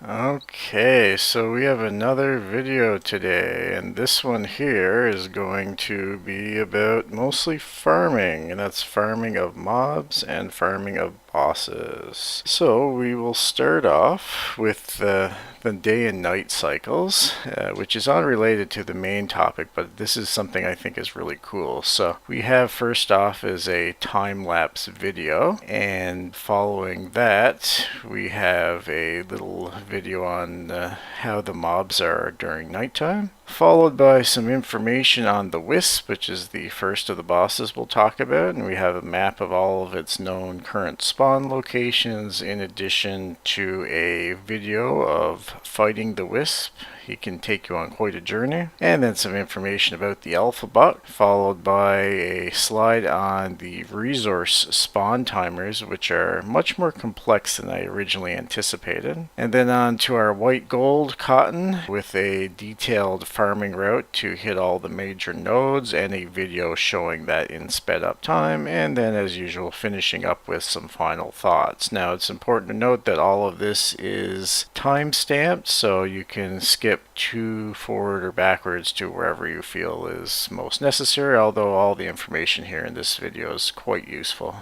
Okay, so we have another video today, and this one here is going to be about mostly farming, and that's farming of mobs and farming of bosses. So we will start off with the day and night cycles, which is unrelated to the main topic, but this is something I think is really cool. So we have first off is a time-lapse video, and following that we have a little video on how the mobs are during nighttime, followed by some information on the Wisp, which is the first of the bosses we'll talk about, and we have a map of all of its known current spawn locations, in addition to a video of fighting the Wisp. He can take you on quite a journey, and then some information about the alpha bot, followed by a slide on the resource spawn timers, which are much more complex than I originally anticipated, and then on to our white gold cotton with a detailed farming route to hit all the major nodes, and a video showing that in sped up time, and then as usual finishing up with some final thoughts. Now it's important to note that all of this is time stamped, so you can skip to forward or backwards to wherever you feel is most necessary, although all the information here in this video is quite useful.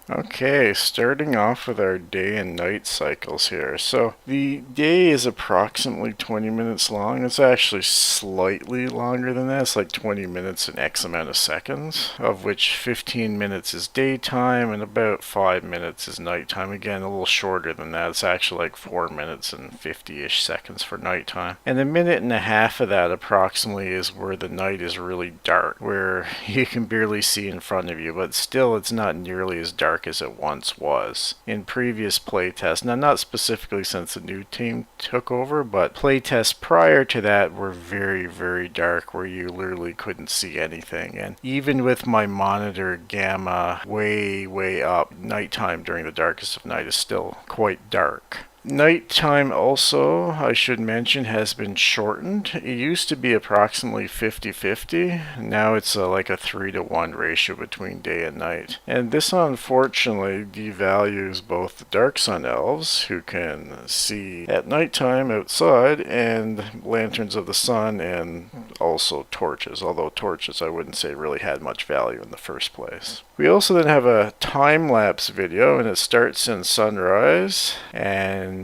Okay, starting off with our day and night cycles here. So the day is approximately 20 minutes long. It's actually slightly longer than that. It's like 20 minutes and X amount of seconds, of which 15 minutes is daytime and about 5 minutes is nighttime. Again, a little shorter than that. It's actually like 4 minutes and 50-ish seconds for nighttime. And a minute and a half of that approximately is where the night is really dark, where you can barely see in front of you, but still it's not nearly as dark as it once was. In previous playtests, now not specifically since the new team took over, but playtests prior to that were very, very dark, where you literally couldn't see anything. And even with my monitor gamma way up, nighttime during the darkest of night is still quite dark. Nighttime also, I should mention, has been shortened. It used to be approximately 50-50. Now it's like a 3-to-1 ratio between day and night. And this unfortunately devalues both the Dark Sun Elves, who can see at nighttime outside, and Lanterns of the Sun, and also torches, although torches I wouldn't say really had much value in the first place. We also then have a time-lapse video, and it starts in sunrise and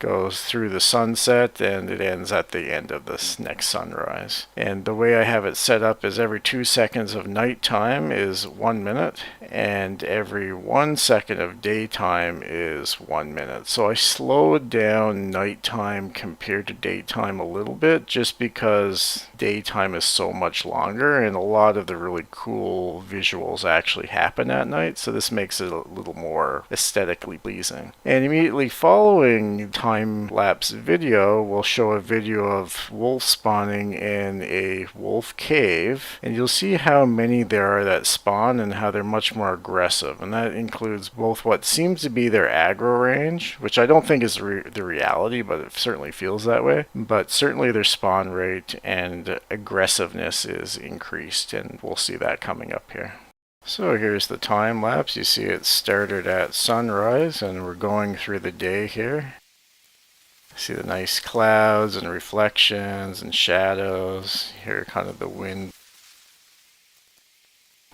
goes through the sunset, and it ends at the end of this next sunrise. And the way I have it set up is every 2 seconds of nighttime is 1 minute, and every 1 second of daytime is 1 minute. So I slowed down nighttime compared to daytime a little bit, just because daytime is so much longer, and a lot of the really cool visuals actually happen at night, so this makes it a little more aesthetically pleasing. And immediately following time-lapse video, we'll show a video of wolf spawning in a wolf cave, and you'll see how many there are that spawn and how they're much more aggressive, and that includes both what seems to be their aggro range, which I don't think is the reality, but it certainly feels that way, but certainly their spawn rate and aggressiveness is increased, and we'll see that coming up here. So here's the time lapse. You see it started at sunrise, and we're going through the day here. See the nice clouds and reflections and shadows. Hear kind of the wind.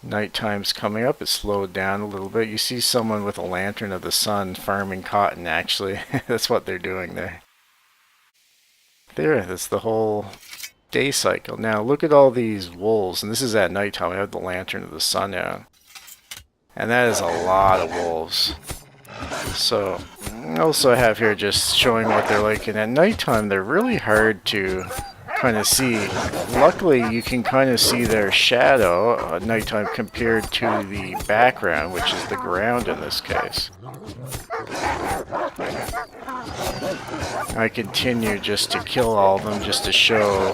Nighttime's coming up. It slowed down a little bit. You see someone with a lantern of the sun farming cotton, actually. That's what they're doing there. There, that's the whole day cycle. Now look at all these wolves, and this is at nighttime. I have the lantern of the sun out, and that is a lot of wolves. So I also have here just showing what they're like, and at nighttime they're really hard to kind of see. Luckily you can kind of see their shadow at nighttime compared to the background, which is the ground in this case. I continue just to kill all of them, just to show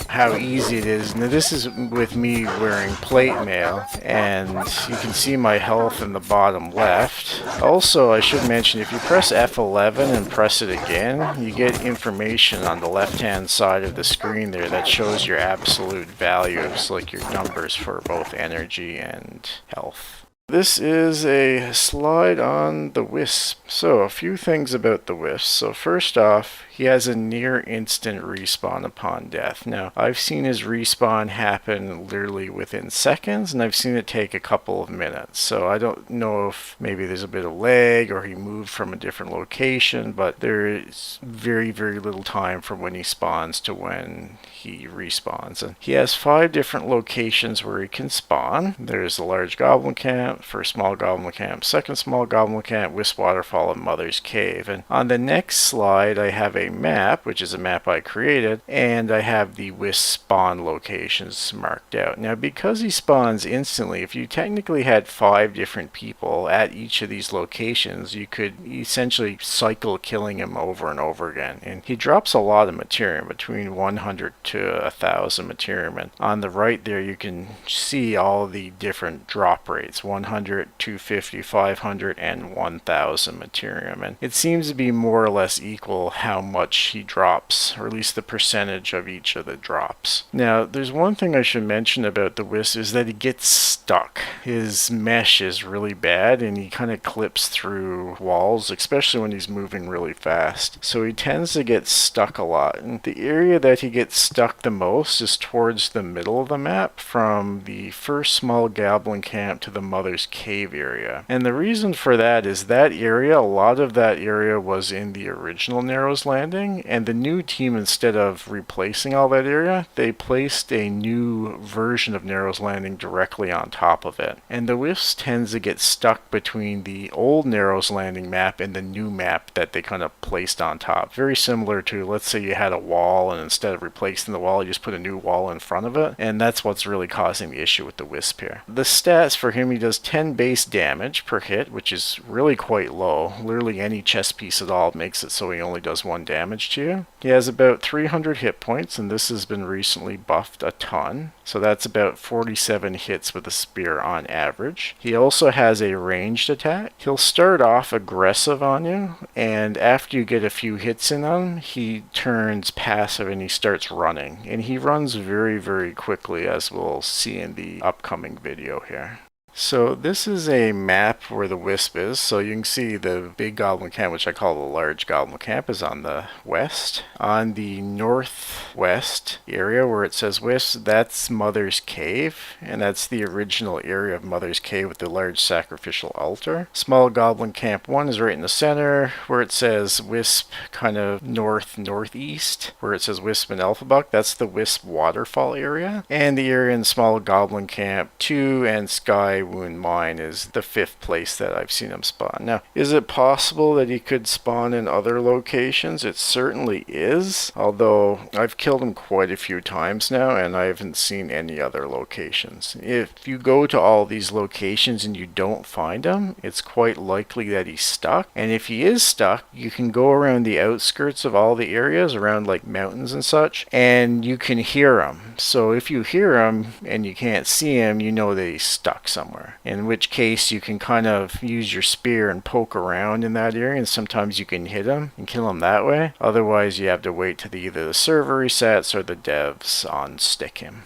how easy it is. Now this is with me wearing plate mail, and you can see my health in the bottom left. Also, I should mention, if you press F11 and press it again, you get information on the left hand side of the screen there that shows your absolute values, like your numbers for both energy and health. This is a slide on the Wisp. So a few things about the Wisp. So first off, he has a near instant respawn upon death. Now, I've seen his respawn happen literally within seconds, and I've seen it take a couple of minutes. So I don't know if maybe there's a bit of lag or he moved from a different location, but there is very, very little time from when he spawns to when he respawns. And he has 5 different locations where he can spawn. There's the large goblin camp, first small goblin camp, second small goblin camp, Wisp Waterfall, and Mother's Cave. And on the next slide, I have a map, which is a map I created, and I have the Wisp spawn locations marked out. Now, because he spawns instantly, if you technically had 5 different people at each of these locations, you could essentially cycle killing him over and over again. And he drops a lot of material, between 100 to 1,000 material. And on the right there, you can see all the different drop rates: 100, 250, 500, and 1,000 material. And it seems to be more or less equal how much he drops, or at least the percentage of each of the drops. Now, there's one thing I should mention about the Wisp is that he gets stuck. His mesh is really bad, and he kind of clips through walls, especially when he's moving really fast. So he tends to get stuck a lot. And the area that he gets stuck the most is towards the middle of the map, from the first small goblin camp to the Mother's Cave area. And the reason for that is that area, a lot of that area was in the original Narrows Landing, and the new team, instead of replacing all that area, they placed a new version of Narrows Landing directly on top of it. And the Wisp tends to get stuck between the old Narrows Landing map and the new map that they kind of placed on top. Very similar to, let's say you had a wall, and instead of replacing the wall, you just put a new wall in front of it, and that's what's really causing the issue with the Wisp here. The stats for him: he does 10 base damage per hit, which is really quite low. Literally any chest piece at all makes it so he only does 1 damage to you. He has about 300 hit points, and this has been recently buffed a ton. So that's about 47 hits with a spear on average. He also has a ranged attack. He'll start off aggressive on you, and after you get a few hits in him, he turns passive and he starts running. And he runs very, very quickly, as we'll see in the upcoming video here. So this is a map where the Wisp is. So you can see the big goblin camp, which I call the large goblin camp, is on the west. On the northwest area where it says Wisp, that's Mother's Cave, and that's the original area of Mother's Cave with the large sacrificial altar. Small goblin camp 1 is right in the center where it says Wisp, kind of northeast where it says Wisp and Alphabuck. That's the Wisp Waterfall area. And the area in small goblin camp 2 and Sky Wound Mine is the 5th place that I've seen him spawn. Now, is it possible that he could spawn in other locations? It certainly is, although I've killed him quite a few times now and I haven't seen any other locations. If you go to all these locations and you don't find him, it's quite likely that he's stuck. And if he is stuck, you can go around the outskirts of all the areas, around like mountains and such, and you can hear him. So if you hear him and you can't see him, you know that he's stuck somewhere. In which case you can kind of use your spear and poke around in that area, and sometimes you can hit him and kill him that way. Otherwise you have to wait till either the server resets or the devs unstick him.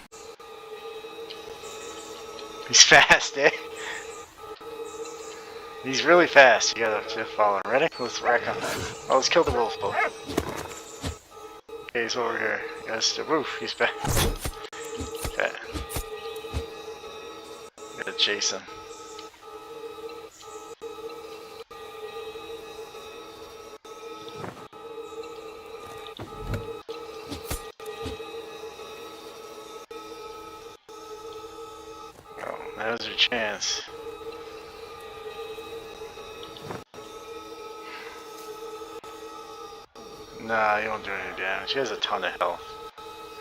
He's fast, eh? He's really fast. You gotta follow him. Ready? Let's wreck him. Oh, let's kill the wolf though. Okay, he's over here. Yes, woof, he's fast. Okay. Gotta chase him. Oh, now's your chance. Nah, he won't do any damage. He has a ton of health.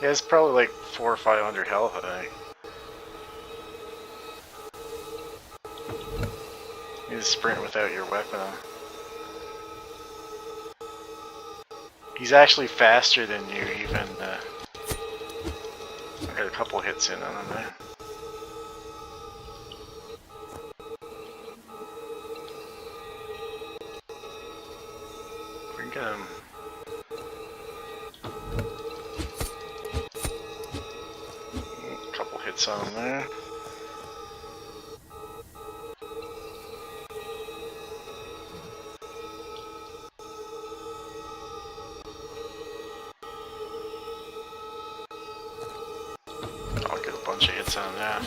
He has probably like 400 or 500 health, I think. You just sprint without your weapon on. He's actually faster than you, even. I got a couple hits in on him there. We can get him. A couple hits on him there. hits on him now.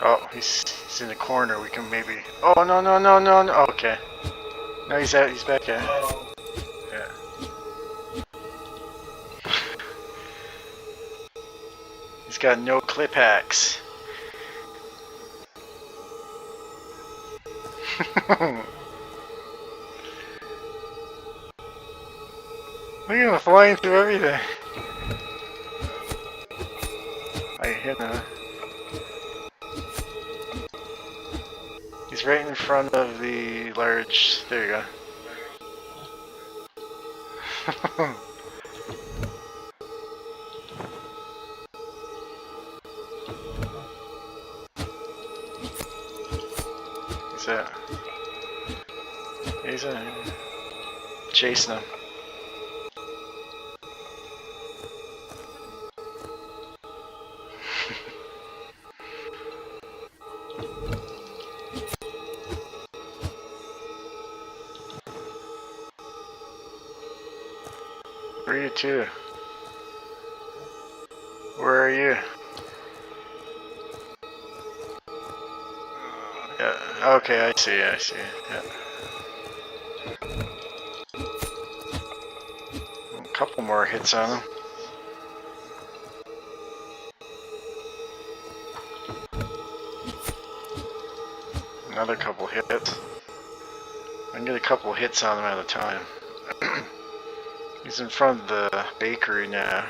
Oh, he's in the corner. We can maybe. Oh no no no no no. Okay. No, he's back at. Yeah. He's got no clip hacks. Look at him flying through everything. I hit him. He's right in front of the large. There you go. He's chasing him. Where are you two? Where are you? Yeah, okay, I see. Yeah. A couple more hits on him. Another couple hits. I can get a couple hits on him at a time. He's in front of the bakery now.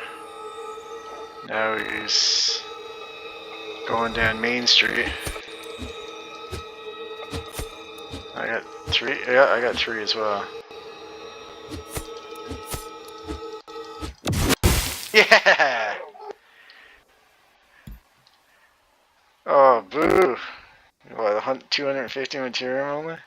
Now he's going down Main Street. I got 3. Yeah, I got 3 as well. Yeah! Oh, boo! What, 250 material only?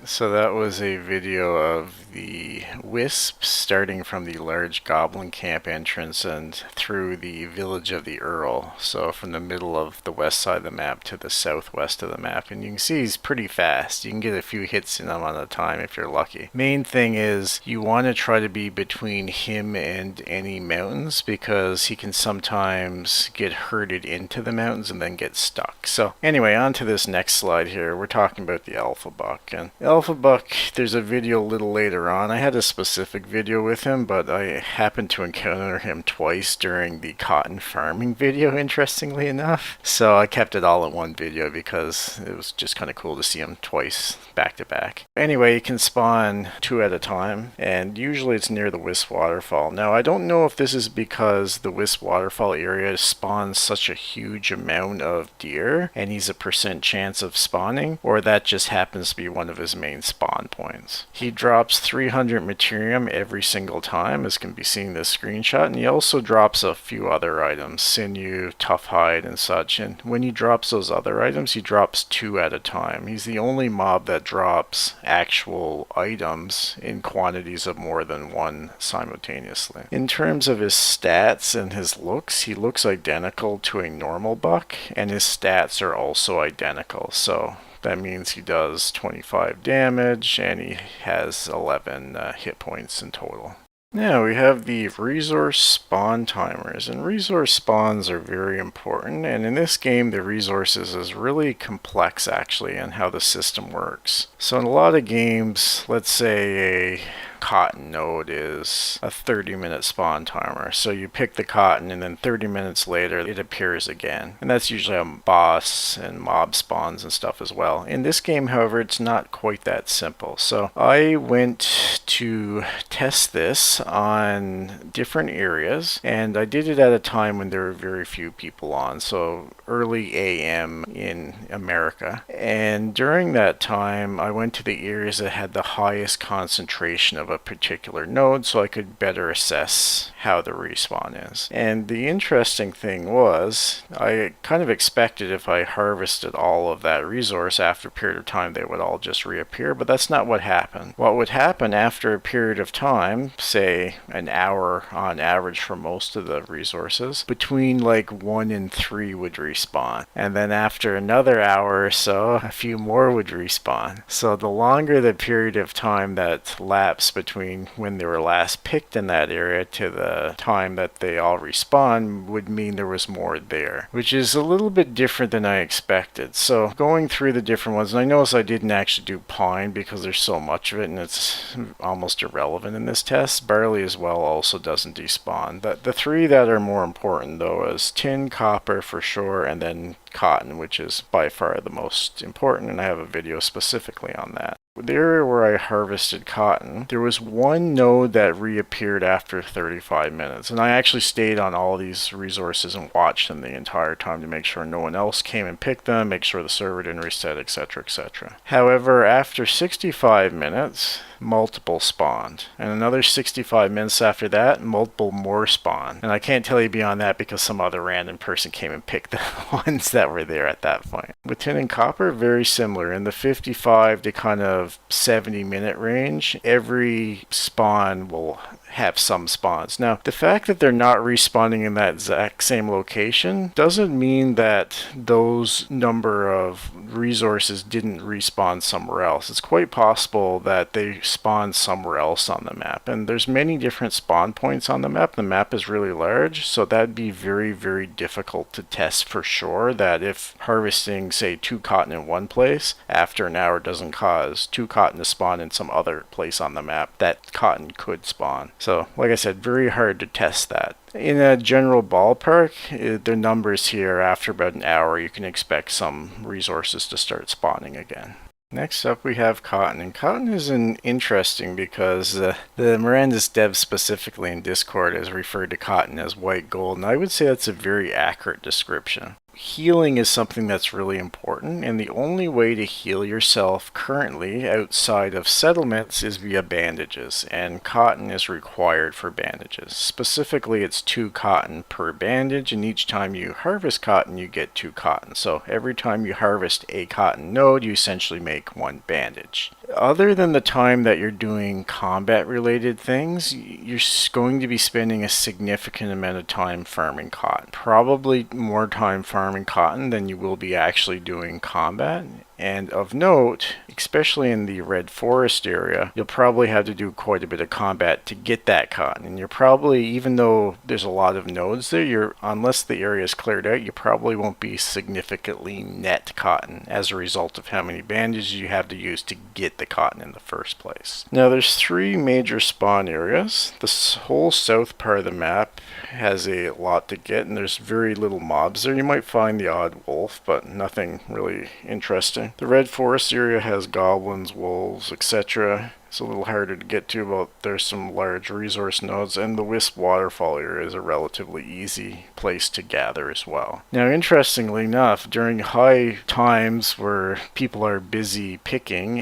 So that was a video of the Wisp starting from the large goblin camp entrance and through the village of the Earl. So from the middle of the west side of the map to the southwest of the map. And you can see he's pretty fast. You can get a few hits in him on a time if you're lucky. Main thing is you want to try to be between him and any mountains because he can sometimes get herded into the mountains and then get stuck. So anyway, on to this next slide here. We're talking about the Alpha Buck. And Alpha Buck, there's a video a little later on. I had a specific video with him, but I happened to encounter him twice during the cotton farming video, interestingly enough. So I kept it all in one video because it was just kind of cool to see him twice back to back. Anyway, you can spawn 2 at a time, and usually it's near the Wisp waterfall. Now, I don't know if this is because the Wisp waterfall area spawns such a huge amount of deer, and he's a % chance of spawning, or that just happens to be one of his main spawn points. He drops 300 materium every single time, as can be seen in this screenshot, and he also drops a few other items, sinew, tough hide, and such. And when he drops those other items, he drops 2 at a time. He's the only mob that drops actual items in quantities of more than 1 simultaneously. In terms of his stats and his looks, he looks identical to a normal buck, and his stats are also identical. So that means he does 25 damage and he has 11 hit points in total. Now we have the resource spawn timers, and resource spawns are very important, and in this game the resources is really complex actually in how the system works. So in a lot of games, let's say a cotton node is a 30-minute spawn timer. So you pick the cotton and then 30 minutes later it appears again. And that's usually a boss and mob spawns and stuff as well. In this game, however, it's not quite that simple. So I went to test this on different areas, and I did it at a time when there were very few people on. So early AM in America. And during that time, I went to the areas that had the highest concentration of a particular node so I could better assess how the respawn is. And the interesting thing was, I kind of expected if I harvested all of that resource after a period of time they would all just reappear, but that's not what happened. What would happen after a period of time, say an hour on average for most of the resources, between like 1 and 3 would respawn. And then after another hour or so, a few more would respawn. So the longer the period of time that lapsed between when they were last picked in that area to the time that they all respawn would mean there was more there, which is a little bit different than I expected. So going through the different ones, and I noticed I didn't actually do pine because there's so much of it and it's almost irrelevant in this test. Barley as well also doesn't despawn. The three that are more important though is tin, copper for sure, and then cotton, which is by far the most important, and I have a video specifically on that. The area where I harvested cotton, there was one node that reappeared after 35 minutes, and I actually stayed on all these resources and watched them the entire time to make sure no one else came and picked them, make sure the server didn't reset, etc, etc. However, after 65 minutes, multiple spawned, and another 65 minutes after that, multiple more spawned, and I can't tell you beyond that because some other random person came and picked the ones that were there at that point. With tin and copper, very similar. In the 55 to kind of 70-minute range, every spawn will have some spawns. Now, the fact that they're not respawning in that exact same location doesn't mean that those number of resources didn't respawn somewhere else. It's quite possible that they spawned somewhere else on the map, and there's many different spawn points on the map. The map is really large, so that'd be very, very difficult to test for sure that if harvesting, say, 2 cotton in one place after an hour doesn't cause 2 cotton to spawn in some other place on the map, that cotton could spawn. So, like I said, very hard to test that. In a general ballpark, the numbers here, after about an hour, you can expect some resources to start spawning again. Next up we have cotton, and cotton is interesting because the Mirandus dev specifically in Discord has referred to cotton as white gold, and I would say that's a very accurate description. Healing is something that's really important, and the only way to heal yourself currently outside of settlements is via bandages, and cotton is required for bandages. Specifically, it's 2 cotton per bandage, and each time you harvest cotton you get 2 cotton. So every time you harvest a cotton node, you essentially make 1 bandage. Other than the time that you're doing combat related things, you're going to be spending a significant amount of time farming cotton. Probably more time farming cotton than you will be actually doing combat. And of note, especially in the Red Forest area, you'll probably have to do quite a bit of combat to get that cotton. And you're probably, even though there's a lot of nodes there, unless the area is cleared out, you probably won't be significantly net cotton as a result of how many bandages you have to use to get the cotton in the first place. Now there's 3 major spawn areas. The whole south part of the map has a lot to get, and there's very little mobs there. You might find the odd wolf, but nothing really interesting. The Red Forest area has goblins, wolves, etc. It's a little harder to get to, but there's some large resource nodes, and the Wisp waterfall area is a relatively easy place to gather as well. Now, interestingly enough, during high times where people are busy picking,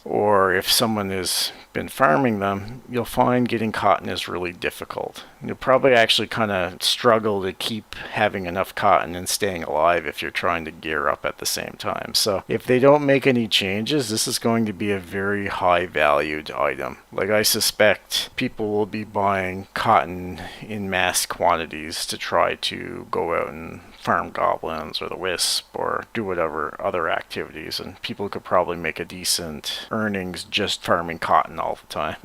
or if someone has been farming them, you'll find getting cotton is really difficult. You'll probably actually kind of struggle to keep having enough cotton and staying alive if you're trying to gear up at the same time. So if they don't make any changes, this is going to be a very high valued item. Like, I suspect people will be buying cotton in mass quantities to try to go out and farm goblins or the Wisp or do whatever other activities, and people could probably make a decent earnings just farming cotton all the time.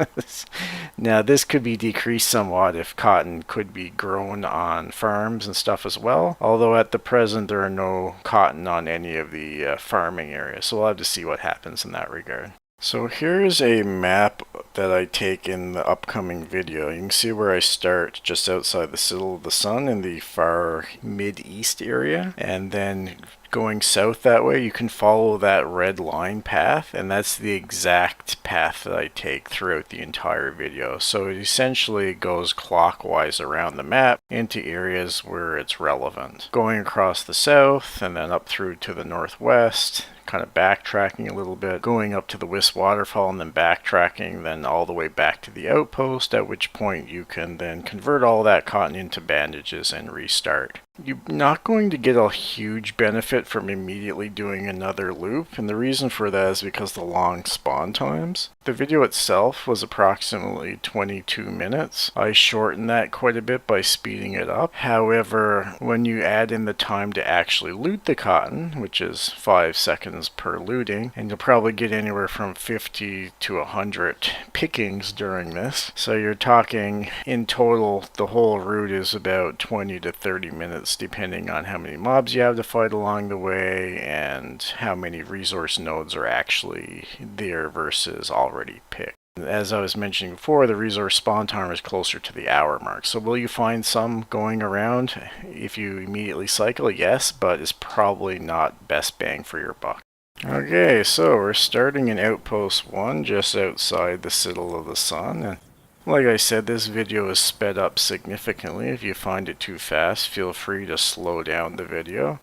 Now this could be decreased somewhat if cotton could be grown on farms and stuff as well, although at the present there are no cotton on any of the farming areas, so we'll have to see what happens in that regard. So here's a map that I take in the upcoming video. You can see where I start just outside the Citadel of the Sun in the far mid-east area, and then going south that way you can follow that red line path, and that's the exact path that I take throughout the entire video. So it essentially goes clockwise around the map into areas where it's relevant, going across the south and then up through to the northwest, kind of backtracking a little bit, going up to the Wisp waterfall and then backtracking, then all the way back to the outpost, at which point you can then convert all that cotton into bandages and restart. You're not going to get a huge benefit benefit from immediately doing another loop, and the reason for that is because the long spawn times. The video itself was approximately 22 minutes. I shortened that quite a bit by speeding it up. However, when you add in the time to actually loot the cotton, which is 5 seconds per looting, and you'll probably get anywhere from 50 to 100 pickings during this. So you're talking in total, the whole route is about 20 to 30 minutes depending on how many mobs you have to fight along the way and how many resource nodes are actually there versus already picked. As I was mentioning before, the resource spawn timer is closer to the hour mark. So will you find some going around if you immediately cycle? Yes, but it's probably not best bang for your buck. Okay, so we're starting in Outpost 1 just outside the Citadel of the Sun. And like I said, this video is sped up significantly. If you find it too fast, feel free to slow down the video.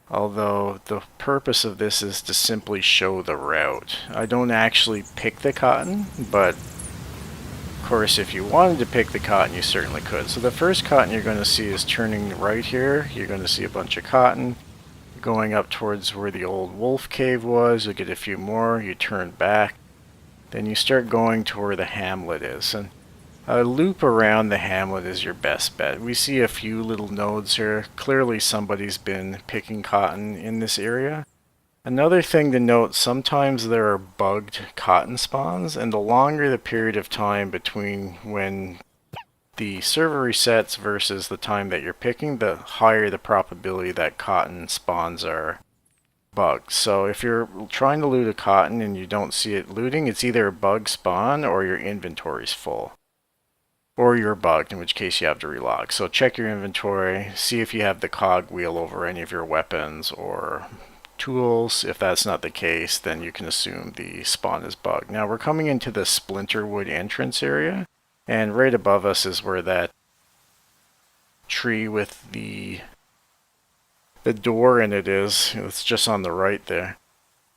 Although the purpose of this is to simply show the route. I don't actually pick the cotton, but of course if you wanted to pick the cotton you certainly could. So the first cotton you're going to see is turning right here. You're going to see a bunch of cotton. Going up towards where the old wolf cave was, you'll get a few more. You turn back. Then you start going to where the hamlet is. And a loop around the hamlet is your best bet. We see a few little nodes here. Clearly somebody's been picking cotton in this area. Another thing to note, sometimes there are bugged cotton spawns, and the longer the period of time between when the server resets versus the time that you're picking, the higher the probability that cotton spawns are bugged. So if you're trying to loot a cotton and you don't see it looting, it's either a bug spawn or your inventory's full. Or you're bugged, in which case you have to relog. So check your inventory, see if you have the cog wheel over any of your weapons or tools. If that's not the case, then you can assume the spawn is bugged. Now we're coming into the Splinterwood entrance area, and right above us is where that tree with the door in it is. It's just on the right there.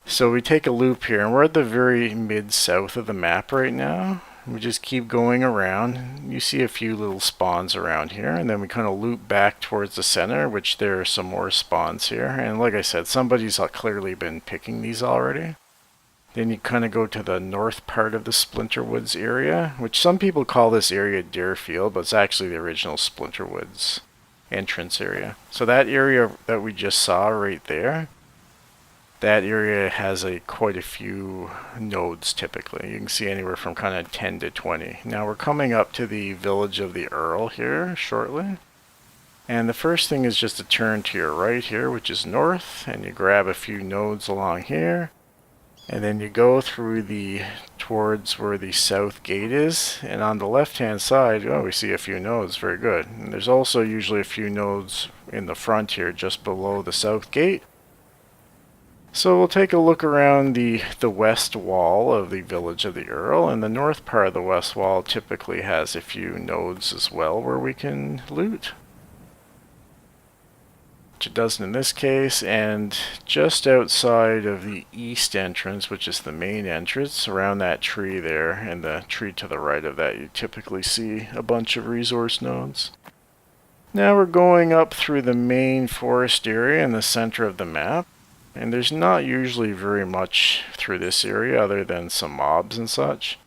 So we take a loop here, and we're at the very mid-south of the map right now. We just keep going around. You see a few little spawns around here, and then we kind of loop back towards the center, which there are some more spawns here. And like I said, somebody's clearly been picking these already. Then you kind of go to the north part of the Splinterwoods area, which some people call this area Deerfield, but it's actually the original Splinterwoods entrance area. So that area that we just saw right there, that area has quite a few nodes typically. You can see anywhere from kind of 10 to 20. Now we're coming up to the village of the Earl here shortly. And the first thing is just to turn to your right here, which is north, and you grab a few nodes along here. And then you go through towards where the south gate is, and on the left hand side, oh, we see a few nodes, very good. And there's also usually a few nodes in the front here, just below the south gate. So we'll take a look around the west wall of the village of the Earl, and the north part of the west wall typically has a few nodes as well where we can loot. Which it doesn't in this case, and just outside of the east entrance, which is the main entrance, around that tree there, and the tree to the right of that, you typically see a bunch of resource nodes. Now we're going up through the main forest area in the center of the map, and there's not usually very much through this area other than some mobs and such.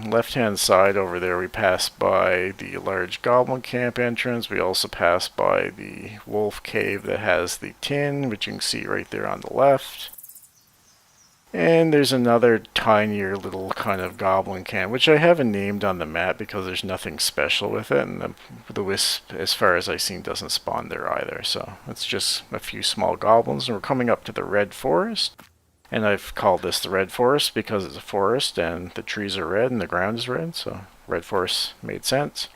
Left hand side over there we pass by the large goblin camp entrance. We also pass by the wolf cave that has the tin, which you can see right there on the left. And there's another tinier little kind of goblin camp, which I haven't named on the map because there's nothing special with it, and the wisp, as far as I've seen, doesn't spawn there either. So it's just a few small goblins, and we're coming up to the red forest. And I've called this the red forest because it's a forest and the trees are red and the ground is red, so red forest made sense.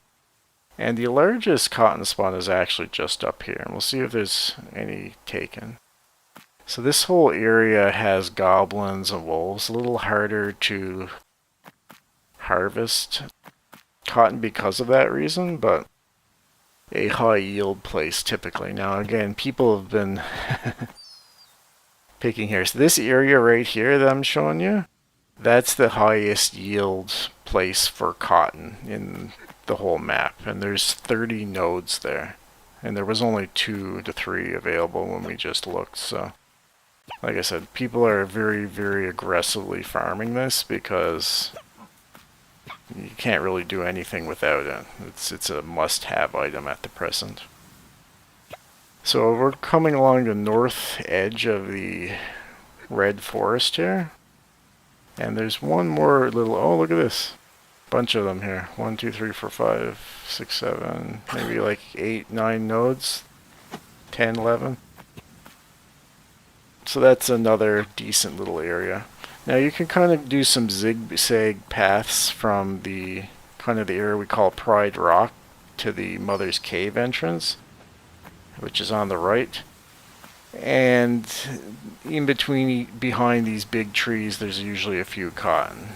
And the largest cotton spawn is actually just up here, and we'll see if there's any taken. So this whole area has goblins and wolves, a little harder to harvest cotton because of that reason, but a high yield place typically. Now again, people have been picking here. So this area right here that I'm showing you, that's the highest yield place for cotton in the whole map, and there's 30 nodes there. And there was only 2 to 3 available when we just looked, so like I said, people are very, very aggressively farming this because you can't really do anything without it. It's a must-have item at the present. So we're coming along the north edge of the red forest here. And there's one more little, oh look at this. Bunch of them here. 1, 2, 3, 4, 5, 6, 7, maybe like 8, 9 nodes. 10, 11. So that's another decent little area. Now you can kind of do some zigzag paths from the kind of the area we call Pride Rock to the Mother's Cave entrance, which is on the right. And in between, behind these big trees, there's usually a few cotton.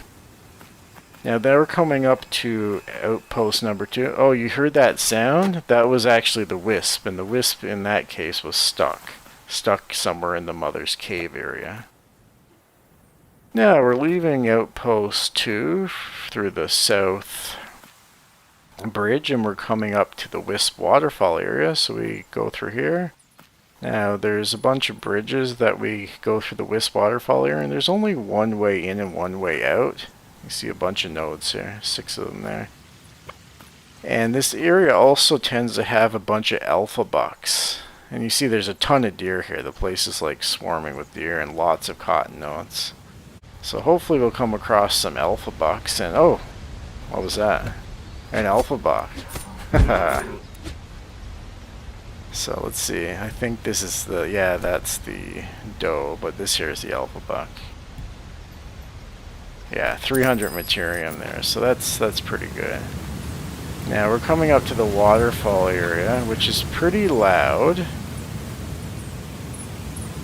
Now they're coming up to outpost number 2. Oh, you heard that sound? That was actually the Wisp, and the Wisp in that case was stuck somewhere in the Mother's Cave area. Now we're leaving outpost 2 through the south bridge, and we're coming up to the Wisp waterfall area, so we go through here. Now there's a bunch of bridges that we go through the Wisp waterfall area, and there's only one way in and one way out. You see a bunch of nodes here, 6 of them there. And this area also tends to have a bunch of alpha bucks. And you see there's a ton of deer here. The place is like swarming with deer and lots of cotton nodes. So hopefully we'll come across some alpha bucks. And oh, what was that? An alpha buck. So let's see. I think this is the, yeah, that's the doe, but this here is the alpha buck. Yeah, 300 materium there, so that's pretty good. Now we're coming up to the waterfall area, which is pretty loud.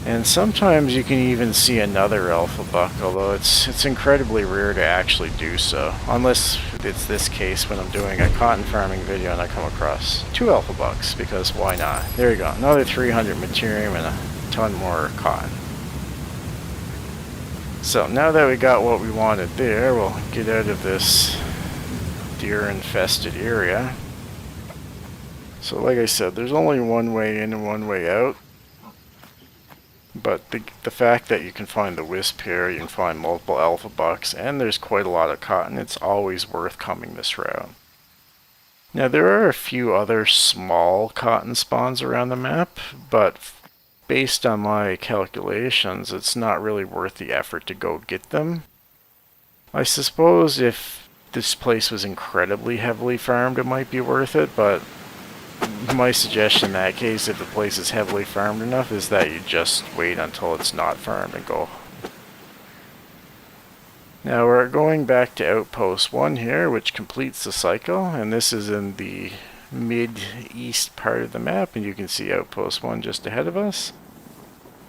And sometimes you can even see another alpha buck, although it's incredibly rare to actually do so. Unless it's this case when I'm doing a cotton farming video and I come across 2 alpha bucks, because why not? There you go, another 300 materium and a ton more cotton. So now that we got what we wanted there, we'll get out of this deer-infested area. So like I said, there's only one way in and one way out. But the fact that you can find the Wisp here, you can find multiple alpha bucks, and there's quite a lot of cotton, it's always worth coming this route. Now there are a few other small cotton spawns around the map, but based on my calculations, it's not really worth the effort to go get them. I suppose if this place was incredibly heavily farmed, it might be worth it, but my suggestion in that case, if the place is heavily farmed enough, is that you just wait until it's not farmed and go. Now we're going back to Outpost 1 here, which completes the cycle, and this is in the mid-east part of the map, and you can see Outpost 1 just ahead of us.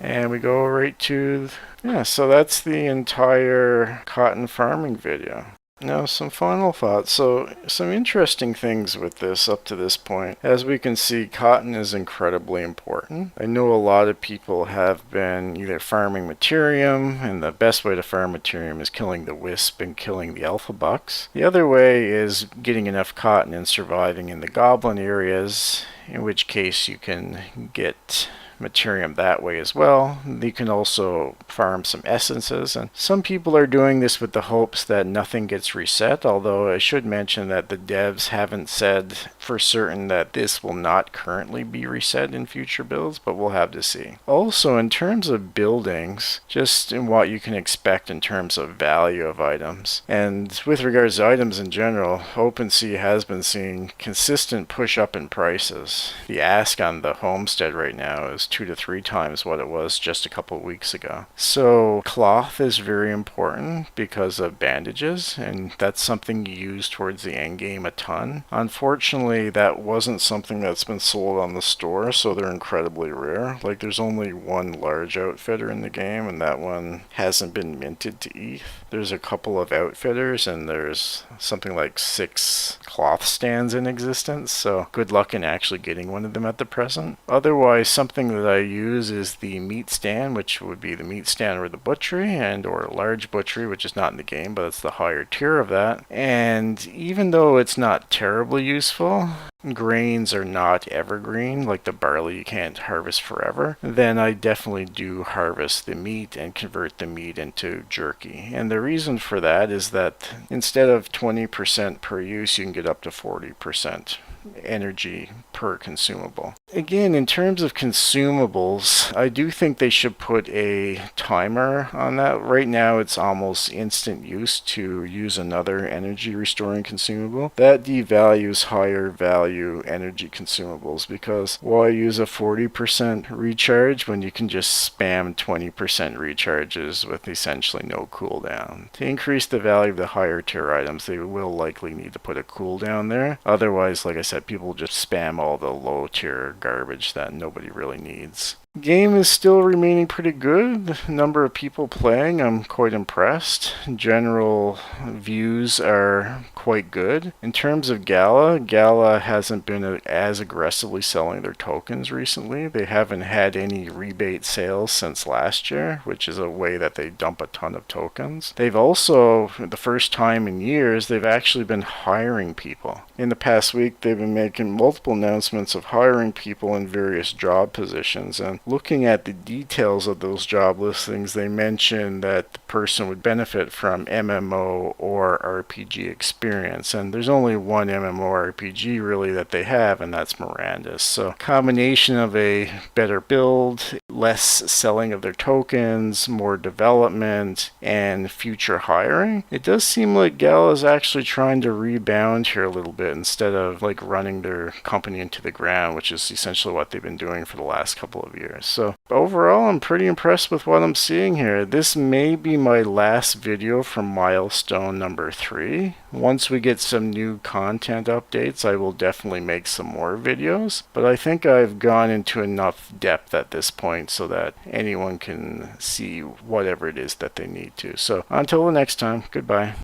And we go right to, yeah, so that's the entire cotton farming video. Now some final thoughts. So some interesting things with this up to this point. As we can see, cotton is incredibly important. I know a lot of people have been either farming materium, and the best way to farm materium is killing the Wisp and killing the alpha bucks. The other way is getting enough cotton and surviving in the goblin areas, in which case you can get materium that way as well. You can also farm some essences, and some people are doing this with the hopes that nothing gets reset, although I should mention that the devs haven't said for certain that this will not currently be reset in future builds, but we'll have to see. Also, in terms of buildings, just in what you can expect in terms of value of items, and with regards to items in general, OpenSea has been seeing consistent push up in prices. The ask on the homestead right now is 2 to 3 times what it was just a couple of weeks ago. So cloth is very important because of bandages, and that's something you use towards the end game a ton. Unfortunately, that wasn't something that's been sold on the store, so they're incredibly rare. Like, there's only one large outfitter in the game, and that one hasn't been minted to ETH. There's a couple of outfitters, and there's something like 6 cloth stands in existence, so good luck in actually getting one of them at the present. Otherwise, something that I use is the meat stand, which would be the meat stand or the butchery, and or large butchery, which is not in the game, but it's the higher tier of that. And even though it's not terribly useful, grains are not evergreen, like the barley you can't harvest forever, then I definitely do harvest the meat and convert the meat into jerky. And the reason for that is that instead of 20% per use, you can get up to 40% energy per consumable. Again, in terms of consumables, I do think they should put a timer on that. Right now it's almost instant use to use another energy restoring consumable. That devalues higher value energy consumables, because why use a 40% recharge when you can just spam 20% recharges with essentially no cooldown? To increase the value of the higher tier items, they will likely need to put a cooldown there. Otherwise, like I said, people just spam all the low tier garbage that nobody really needs. Game is still remaining pretty good. The number of people playing, I'm quite impressed. General views are quite good. In terms of Gala hasn't been as aggressively selling their tokens recently. They haven't had any rebate sales since last year, which is a way that they dump a ton of tokens. They've also, for the first time in years, they've actually been hiring people. In the past week, they've been making multiple announcements of hiring people in various job positions, and looking at the details of those job listings, they mention that the person would benefit from MMO or RPG experience. And there's only one MMO RPG really that they have, and that's Mirandus. So combination of a better build, less selling of their tokens, more development, and future hiring. It does seem like Gala is actually trying to rebound here a little bit instead of like running their company into the ground, which is essentially what they've been doing for the last couple of years. So overall, I'm pretty impressed with what I'm seeing here. This may be my last video from milestone number 3. Once we get some new content updates, I will definitely make some more videos. But I think I've gone into enough depth at this point so that anyone can see whatever it is that they need to. So until the next time, goodbye.